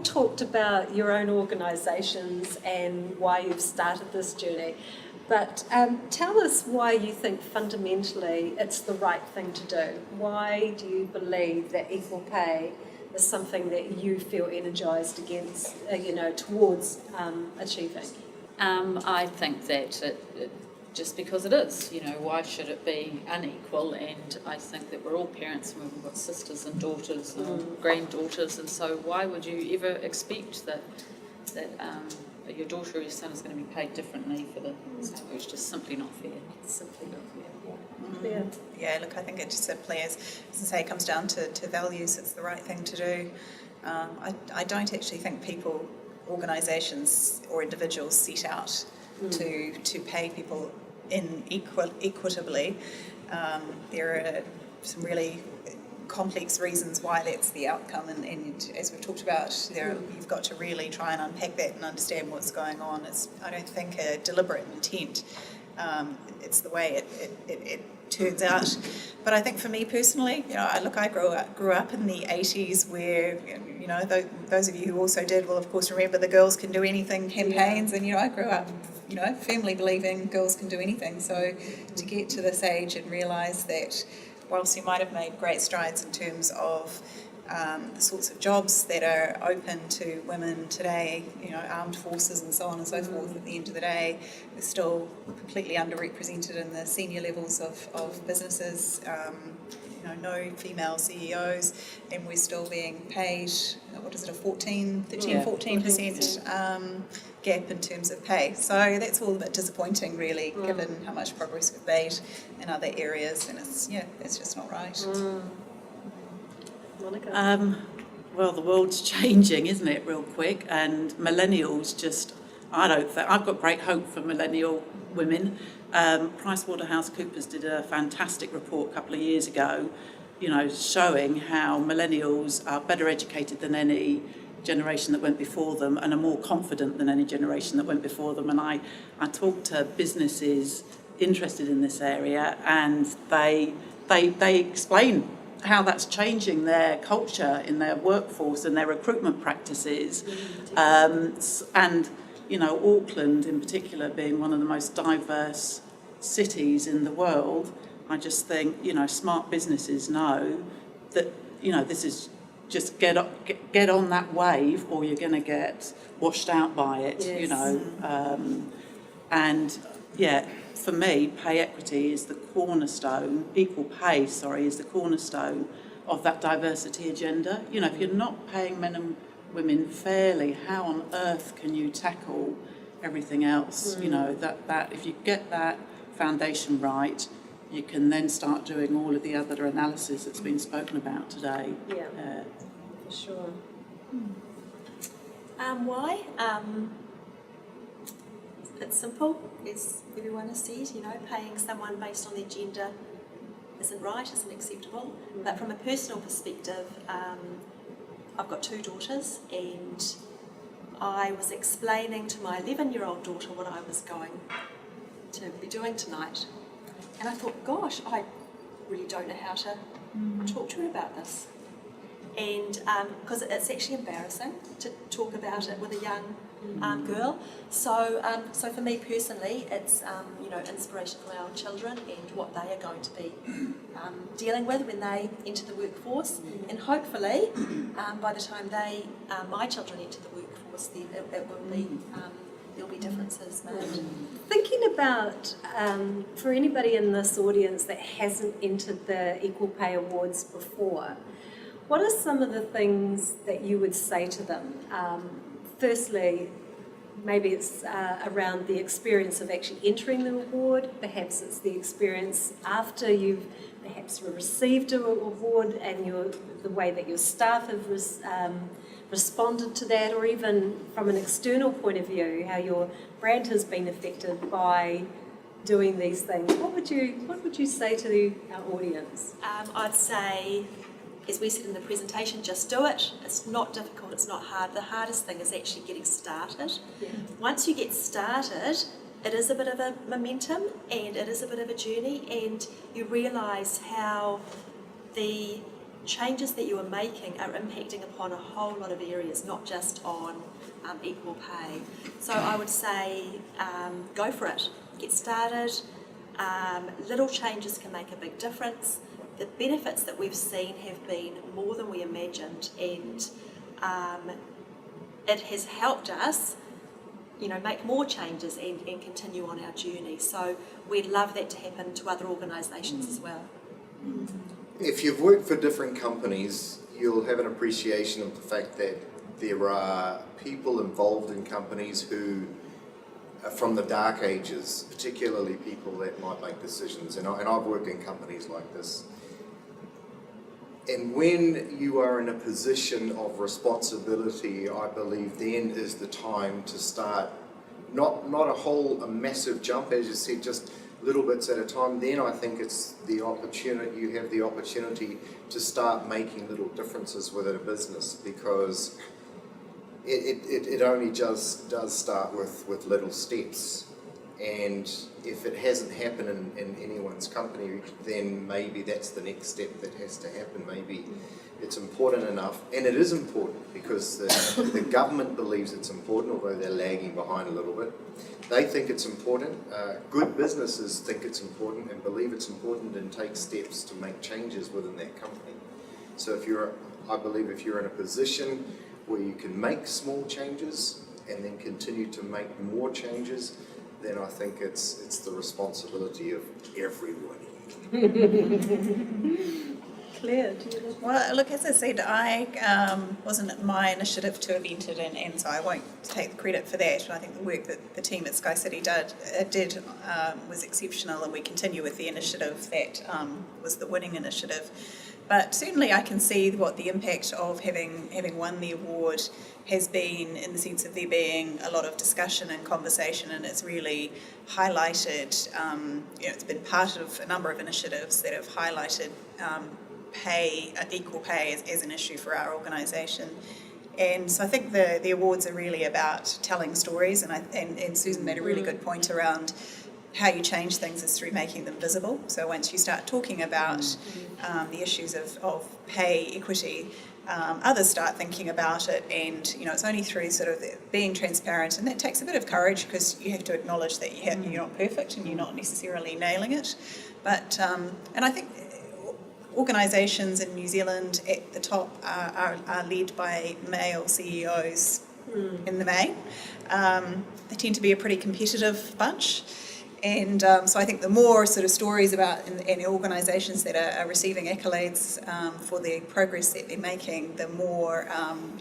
talked about your own organisations and why you've started this journey, but tell us why you think fundamentally it's the right thing to do. Why do you believe that equal pay is something that you feel energised against, towards achieving? I think that just because it is, why should it be unequal? And I think that we're all parents and we've got sisters and daughters and granddaughters, and so why would you ever expect that your daughter or your son is going to be paid differently for the same? It's just simply not fair. It's simply not fair. Yeah, look, I think it just simply as I say, comes down to values. It's the right thing to do. I don't actually think people, organisations or individuals set out to pay people equitably. There are some really complex reasons why that's the outcome, and as we've talked about, you've got to really try and unpack that and understand what's going on. It's, I don't think, a deliberate intent. It's the way it turns out. But I think for me personally, I grew up in the 80s where, those of you who also did will of course remember the Girls Can Do Anything campaigns, and I grew up, firmly believing girls can do anything. So to get to this age and realise that whilst you might have made great strides in terms of the sorts of jobs that are open to women today, armed forces and so on and so forth, at the end of the day, we're still completely underrepresented in the senior levels of businesses, no female CEOs, and we're still being paid, what is it, a 14% gap in terms of pay. So that's all a bit disappointing, really, given how much progress we've made in other areas, and it's just not right. Well, the world's changing, isn't it, real quick? And millennials I've got great hope for millennial women. PricewaterhouseCoopers did a fantastic report a couple of years ago, showing how millennials are better educated than any generation that went before them and are more confident than any generation that went before them. And I talked to businesses interested in this area, and they explain how that's changing their culture in their workforce and their recruitment practices. And Auckland in particular being one of the most diverse cities in the world, I just think smart businesses know that this is just get on that wave, or you're going to get washed out by it. For me, pay equity is the cornerstone. Equal pay, is the cornerstone of that diversity agenda. If you're not paying men and women fairly, how on earth can you tackle everything else? That if you get that foundation right, you can then start doing all of the other analysis that's been spoken about today. For sure. Why? It's simple, as everyone has said, paying someone based on their gender isn't right, isn't acceptable. But from a personal perspective, I've got two daughters, and I was explaining to my 11-year-old daughter what I was going to be doing tonight. And I thought, gosh, I really don't know how to talk to her about this. And because it's actually embarrassing to talk about it with a young girl. So for me personally, it's inspiration for our children and what they are going to be dealing with when they enter the workforce. And hopefully, by the time my children enter the workforce, then it will be there'll be differences made. Thinking about, for anybody in this audience that hasn't entered the Equal Pay Awards before, what are some of the things that you would say to them? Firstly, maybe it's around the experience of actually entering the award. Perhaps it's the experience after you've perhaps received an award and the way that your staff have responded to that, or even from an external point of view, how your brand has been affected by doing these things. What would you say to our audience? I'd say, as we said in the presentation, just do it. It's not difficult, it's not hard. The hardest thing is actually getting started. Yeah. Once you get started, it is a bit of a momentum and it is a bit of a journey, and you realise how the changes that you are making are impacting upon a whole lot of areas, not just on equal pay. So I would say go for it, get started. Little changes can make a big difference. The benefits that we've seen have been more than we imagined, and it has helped us, make more changes and continue on our journey. So we'd love that to happen to other organisations as well. If you've worked for different companies, you'll have an appreciation of the fact that there are people involved in companies who are from the dark ages, particularly people that might make decisions. And I've worked in companies like this. And when you are in a position of responsibility, I believe then is the time to start, not a massive jump, as you said, just little bits at a time. Then I think it's the opportunity, you have the opportunity to start making little differences within a business, because it only just does start with little steps. And if it hasn't happened in anyone's company, then maybe that's the next step that has to happen. Maybe it's important enough, and it is important because the government believes it's important, although they're lagging behind a little bit. They think it's important. Good businesses think it's important and believe it's important and take steps to make changes within that company. So I believe if you're in a position where you can make small changes and then continue to make more changes, then I think it's the responsibility of everybody. Claire, do you Well, look, as I said, wasn't my initiative to have entered, and so I won't take the credit for that. And I think the work that the team at Sky City did was exceptional, and we continue with the initiative that was the winning initiative. But certainly I can see what the impact of having won the award has been, in the sense of there being a lot of discussion and conversation, and it's really highlighted, it's been part of a number of initiatives that have highlighted equal pay as an issue for our organisation. And so I think the awards are really about telling stories, and Susan made a really good point around how you change things is through making them visible. So once you start talking about the issues of pay equity, others start thinking about it, and it's only through sort of being transparent, and that takes a bit of courage because you have to acknowledge that you're not perfect and you're not necessarily nailing it. But and I think organisations in New Zealand at the top are led by male CEOs in the main. They tend to be a pretty competitive bunch. And so I think the more sort of stories about in organisations that are receiving accolades for the progress that they're making, the more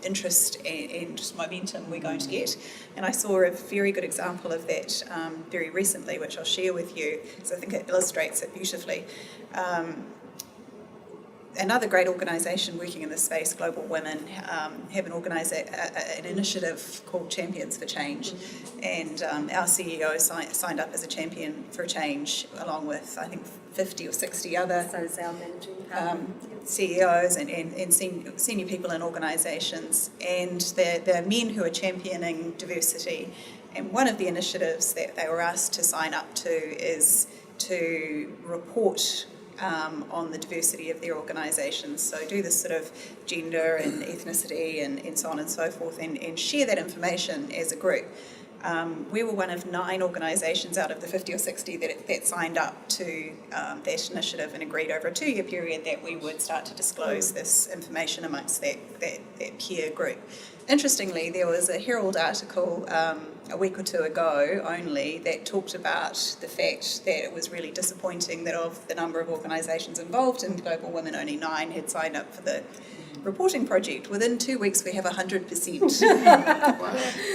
interest and momentum we're going to get. And I saw a very good example of that very recently, which I'll share with you, because I think it illustrates it beautifully. Another great organisation working in this space, Global Women, have an initiative called Champions for Change, and our CEO signed up as a champion for change, along with I think 50 or 60 other So is our managing partner. CEOs and senior people in organisations, and they're men who are championing diversity. And one of the initiatives that they were asked to sign up to is to report on the diversity of their organisations. So do this sort of gender and ethnicity and so on and so forth, and share that information as a group. We were one of 9 organisations out of the 50 or 60 that signed up to that initiative and agreed over a 2-year period that we would start to disclose this information amongst that peer group. Interestingly, there was a Herald article a week or 2 ago only that talked about the fact that it was really disappointing that of the number of organisations involved in Global Women, only 9 had signed up for the reporting project. Within 2 weeks, we have 100%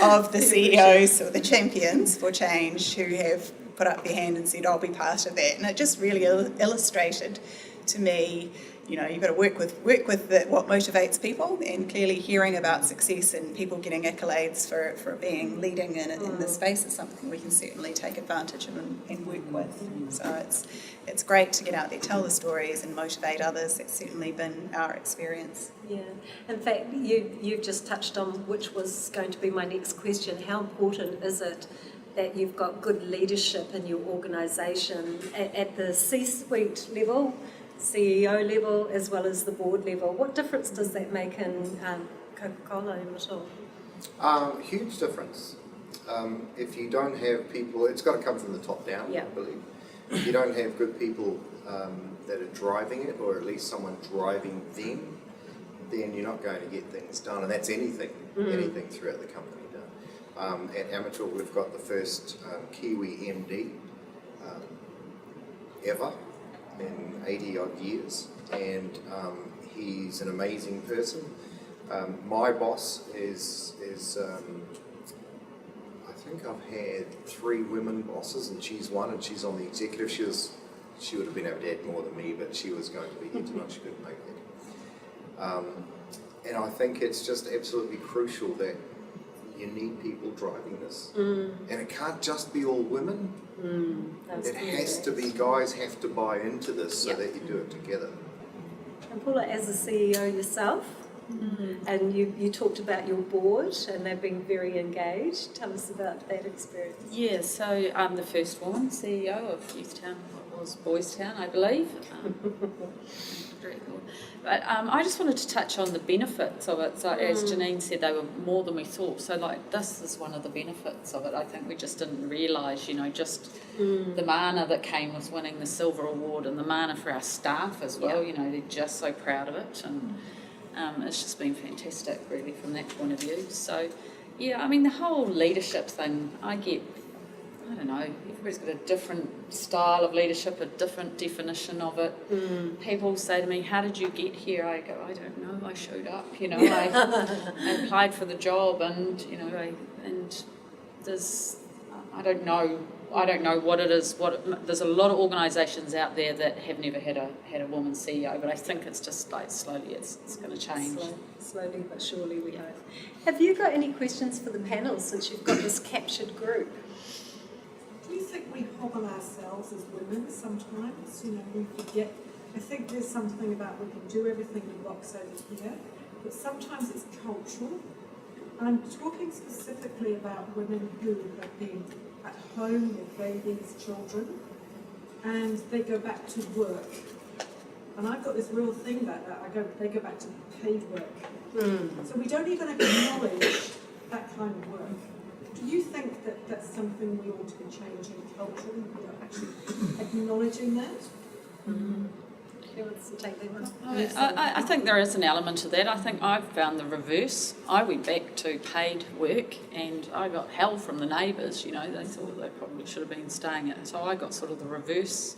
of the CEOs or the champions for change who have put up their hand and said, I'll be part of that. And it just really illustrated to me, you've got to work with what motivates people, and clearly hearing about success and people getting accolades for being leading in this space is something we can certainly take advantage of and work with. So it's great to get out there, tell the stories and motivate others. It's certainly been our experience. Yeah, in fact, you've just touched on which was going to be my next question. How important is it that you've got good leadership in your organisation at the C-suite level? CEO level as well as the board level. What difference does that make in Coca-Cola and Mitchell? Huge difference. If you don't have people, it's got to come from the top down, Yeah. I believe. If you don't have good people that are driving it, or at least someone driving them, then you're not going to get things done, and that's anything throughout the company done. At Amateur, we've got the first Kiwi MD ever in 80 odd years, and he's an amazing person. My boss is I think I've had 3 women bosses, and she's one, and she's on the executive. She would have been able to add more than me, but she was going to be here tonight. She couldn't make it. And I think it's just absolutely crucial that you need people driving this, and it can't just be all women. It has to be, guys have to buy into this so that you do it together. And Paula, as a CEO yourself, and you talked about your board and they've been very engaged. Tell us about that experience. Yeah, so I'm the first woman CEO of Youth Town, what was Boys Town, I believe. Very cool. But I just wanted to touch on the benefits of it. So as Janine said, they were more than we thought. So like this is one of the benefits of it. I think we just didn't realise, just the mana that came with winning the Silver Award, and the mana for our staff as well. They're just so proud of it, and it's just been fantastic really from that point of view. So yeah, I mean the whole leadership thing, I don't know, everybody's got a different style of leadership, a different definition of it. People say to me, how did you get here? I go, I don't know, I showed up, I applied for the job, and and there's, I don't know what it is. There's a lot of organisations out there that have never had a woman CEO, but I think it's just like slowly it's going to change. Slowly but surely we hope. Have you got any questions for the panel since you've got this captured group? Do you think we hobble ourselves as women sometimes? We forget. I think there's something about we can do everything in the box over here, but sometimes it's cultural. And I'm talking specifically about women who have been at home with babies, children, and they go back to work. And I've got this real thing about that. They go back to paid work. So we don't even acknowledge that kind of work. Do you think that that's something we ought to be changing culturally? We are actually acknowledging that? Who wants to take that one? I think there is an element to that. I think I've found the reverse. I went back to paid work and I got hell from the neighbours, they thought they probably should have been staying at. So I got sort of the reverse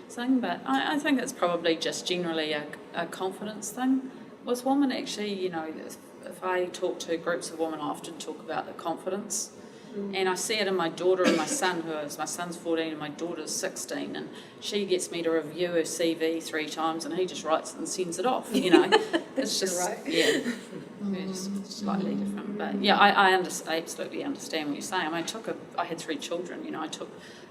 thing, but I think it's probably just generally a confidence thing. With women actually, if I talk to groups of women, I often talk about the confidence. And I see it in my daughter and my son, my son's 14 and my daughter's 16, and she gets me to review her CV 3 times and he just writes it and sends it off, It's just, right. yeah, just slightly different. But yeah, I absolutely understand what you're saying. I mean, I had 3 children,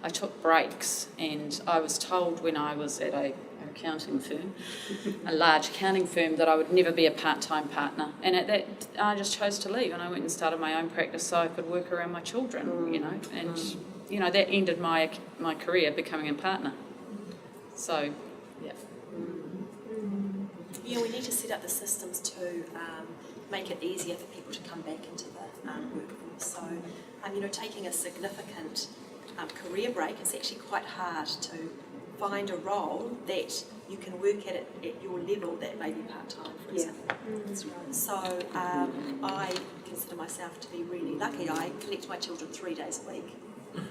I took breaks, and I was told when I was at an accounting firm, a large accounting firm, that I would never be a part-time partner. And at that, I just chose to leave, and I went and started my own practice so I could work around my children, and that ended my career becoming a partner. So, yeah. Yeah, we need to set up the systems to make it easier for people to come back into the workforce. So, taking a significant career break, it's actually quite hard to find a role that you can work at your level that may be part-time, for example. That's right. So I consider myself to be really lucky. I collect my children 3 days a week,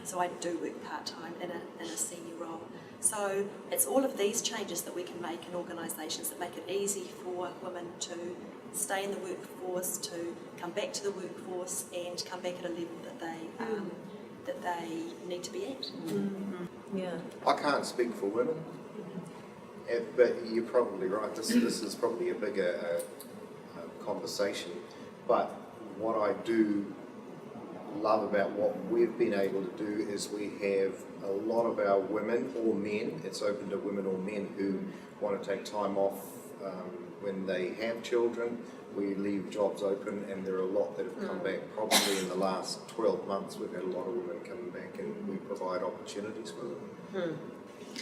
so I do work part-time in a senior role. So it's all of these changes that we can make in organisations that make it easy for women to stay in the workforce, to come back to the workforce, and come back at a level that they need to be at. Yeah. I can't speak for women, but you're probably right. This is probably a bigger conversation. But what I do love about what we've been able to do is we have a lot of our women or men, it's open to women or men who want to take time off when they have children. We leave jobs open, and there are a lot that have come back. Probably in the last 12 months we've had a lot of women coming back, and we provide opportunities for them.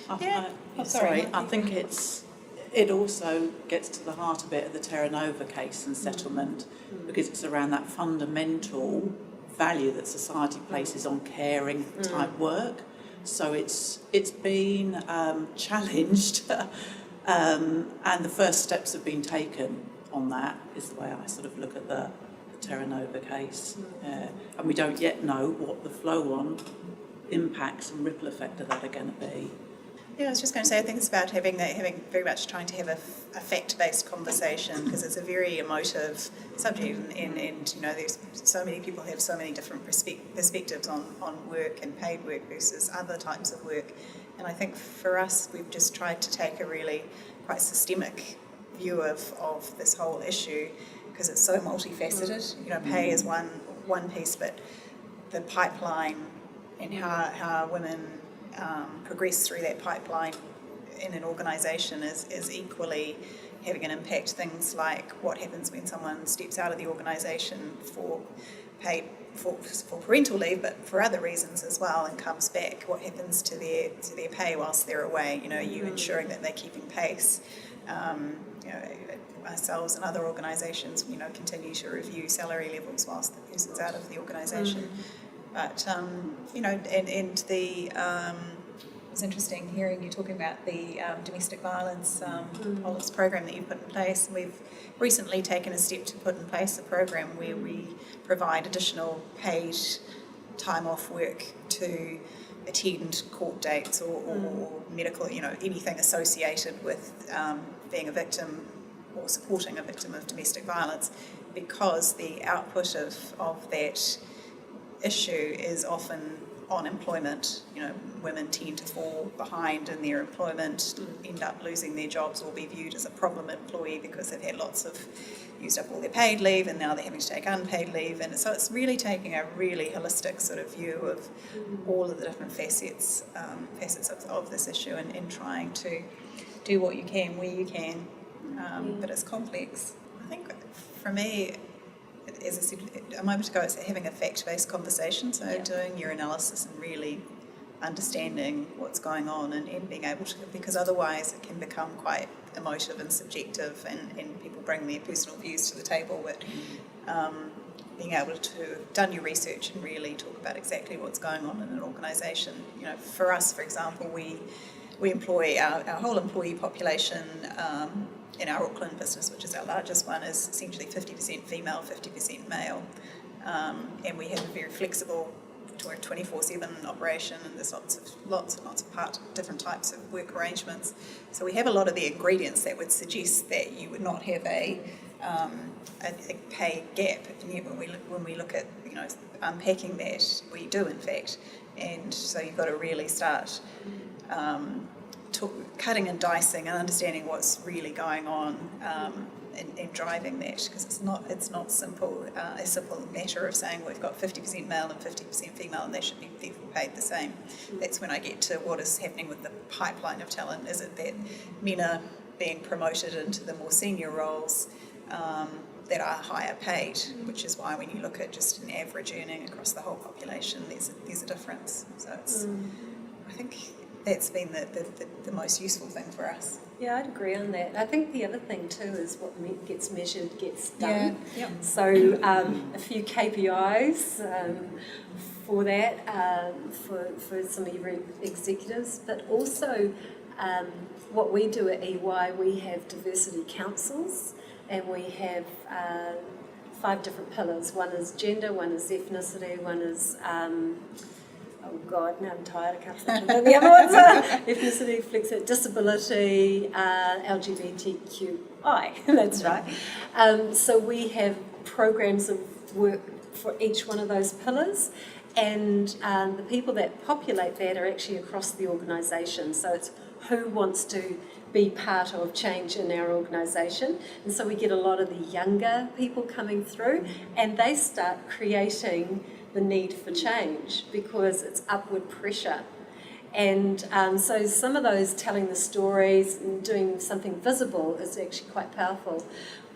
I think it's it also gets to the heart a bit of the Terra Nova case and settlement, because it's around that fundamental value that society places on caring type work. So it's been challenged, and the first steps have been taken on that, is the way I sort of look at the Terra Nova case. And we don't yet know what the flow-on impacts and ripple effect of that are going to be. Yeah, I was just going to say, I think it's about having very much trying to have a fact-based conversation, because it's a very emotive subject, and you know, there's so many people have so many different perspectives on work and paid work versus other types of work, and I think for us we've just tried to take a really quite systemic view of this whole issue, because it's so multifaceted. You know, pay is one piece, but the pipeline and how women progress through that pipeline in an organisation is equally having an impact. Things like what happens when someone steps out of the organisation for paid for parental leave, but for other reasons as well, and comes back. What happens to their pay whilst they're away? You know, you ensuring that they're keeping pace. You know, ourselves and other organisations, you know, continue to review salary levels whilst the person's out of the organisation. But you know, and the it was interesting hearing you talking about the domestic violence policy program that you put in place. We've recently taken a step to put in place a program where we provide additional paid time off work to attend court dates or medical, you know, anything associated with being a victim or supporting a victim of domestic violence, because the output of that issue is often on employment. You know, women tend to fall behind in their employment, end up losing their jobs, or be viewed as a problem employee because they've had used up all their paid leave, and now they're having to take unpaid leave. And so it's really taking a really holistic sort of view of all of the different facets of this issue, and trying to do what you can where you can. But it's complex. I think for me, as I said a moment ago, it's having a fact-based conversation, so doing your analysis and really understanding what's going on, and being able to, because otherwise it can become quite emotive and subjective, and people bring their personal views to the table, but being able to have done your research and really talk about exactly what's going on in an organisation. You know, for us, for example, we employ our whole employee population in our Auckland business, which is our largest one, is essentially 50% female, 50% male, and we have a very flexible 24/7 operation, and there's lots of different types of work arrangements. So we have a lot of the ingredients that would suggest that you would not have a pay gap. And yet when we look at, you know, unpacking that, we do in fact. And so you've got to really start cutting and dicing and understanding what's really going on, and driving that, because it's not simple, a simple matter of saying we've got 50% male and 50% female and they should be paid the same. That's when I get to what is happening with the pipeline of talent. Is it that men are being promoted into the more senior roles that are higher paid, which is why when you look at just an average earning across the whole population, there's a difference. So it's I think that's been the most useful thing for us. Yeah, I'd agree on that. I think the other thing too is what gets measured gets done. Yeah. Yep. So a few KPIs for that, for some of your executives, but also what we do at EY, we have diversity councils, and we have 5 different pillars. One is gender, one is ethnicity, one is oh God, now I'm tired, I can't think of the other ones. Ethnicity, flexibility, disability, LGBTQI, that's right. So we have programs of work for each one of those pillars, and the people that populate that are actually across the organisation. So it's who wants to be part of change in our organisation. And so we get a lot of the younger people coming through, and they start creating the need for change because it's upward pressure. And so some of those telling the stories and doing something visible is actually quite powerful.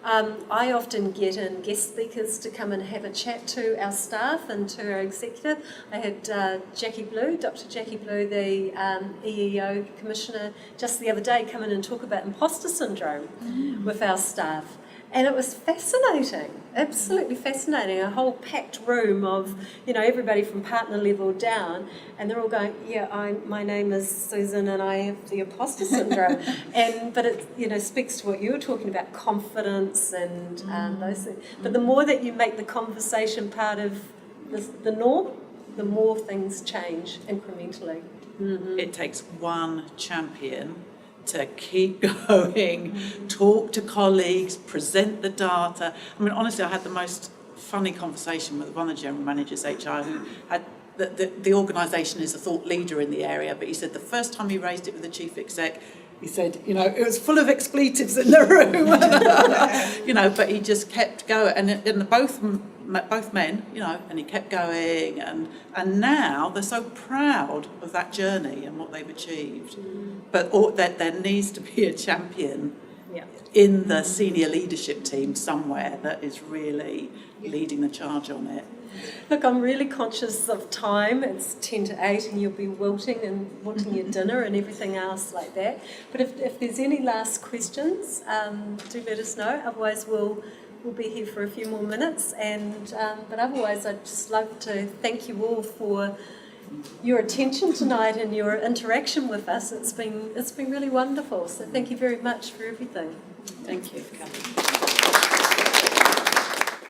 I often get in guest speakers to come and have a chat to our staff and to our executive. I had Dr. Jackie Blue, the EEO Commissioner, just the other day come in and talk about imposter syndrome with our staff. And it was fascinating, absolutely fascinating. A whole packed room of, everybody from partner level down, and they're all going, my name is Susan and I have the imposter syndrome. But it, speaks to what you were talking about, confidence and those things. But the more that you make the conversation part of the norm, the more things change incrementally. Mm-hmm. It takes one champion to keep going, talk to colleagues, present the data. I mean, honestly, I had the most funny conversation with one of the general managers, HR, who had the organisation is a thought leader in the area, but he said the first time he raised it with the chief exec, he said, it was full of expletives in the room, but he just kept going, and both men, and he kept going, and now they're so proud of that journey and what they've achieved. But that there needs to be a champion in the senior leadership team somewhere that is really leading the charge on it. Look, I'm really conscious of time. It's 10 to 8 and you'll be wilting and wanting your dinner and everything else like that. But if there's any last questions, do let us know. Otherwise, we'll be here for a few more minutes. But otherwise, I'd just love to thank you all for your attention tonight and your interaction with us. It's been really wonderful. So thank you very much for everything. Thank you for coming.